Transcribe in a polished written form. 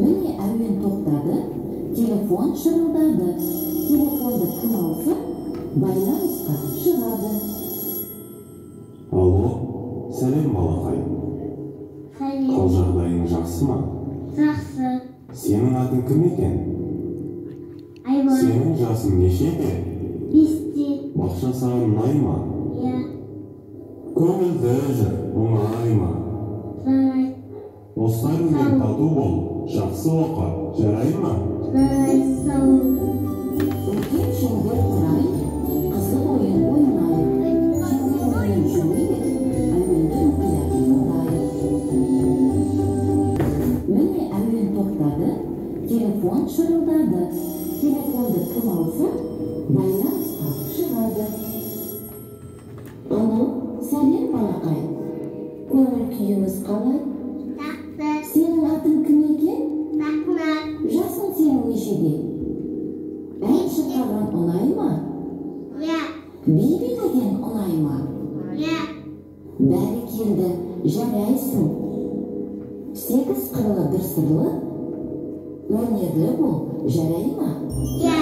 Міне әуен тоқтады, телефон шырылдады. Телефонды кім алса, байланысқа шығады. Алло, сәлем балақай. Қал жағдайың жақсы ма? Жақсы. Сенің атың кім екен? Айбар. Сенің жасың нешеде? 5-те. Бақша саған ұнай ма? Иә. Көңілді жүр, оңай ма? Жарай. Достарыңмен тату бол, жақсы оқы, жарай ма? Жарай. Сау. Үлкен шеңбер құрайық, қызық ойын ойнайық. Шеңбермен жүрейік, әуенді мұқият тыңдайық. Міне әуен тоқтады, телефон шырылдады. Телефонды кім алса, байланысқа шығады. Алло, сәлем балақай. Көңіл күйіңіз қалай? Жақсы. Сенің атың кім екен? Рахмат. Жасың сенің нешеде? Ән шырқаған ұнай ма? Иә. Би билеген ұнай ма? Иә. Бәрекелді, жарайсың. 8 қырлы бір сырлы, өнерлі бол, жарай ма? Иә.